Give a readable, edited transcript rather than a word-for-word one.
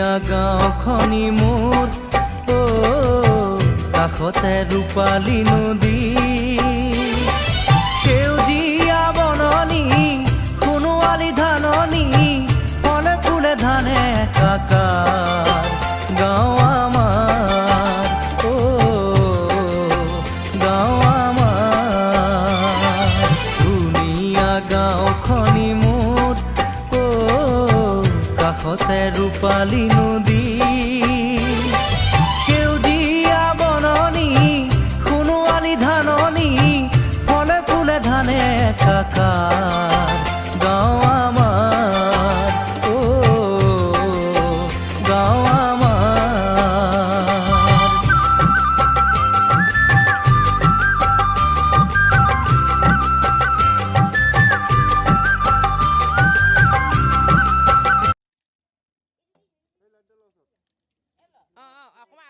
ধুনীয়া গাঁওখনি মোৰ কাষতে ৰূপালী নদী সেউজীয়া বননি সোণোৱালী ধাননি ফলে ফুলে ধানে একাকাৰ গাঁও আমাৰ গাঁও আমাৰ ধুনীয়া গাঁওখনি মোৰ কাষতে ৰূপালী নদী সেউজীয়া বননি সোণোৱালী ধাননি ফলে ফুলে ধানে একাকাৰ গাঁও আমাৰ গাঁও আমাৰ অকমান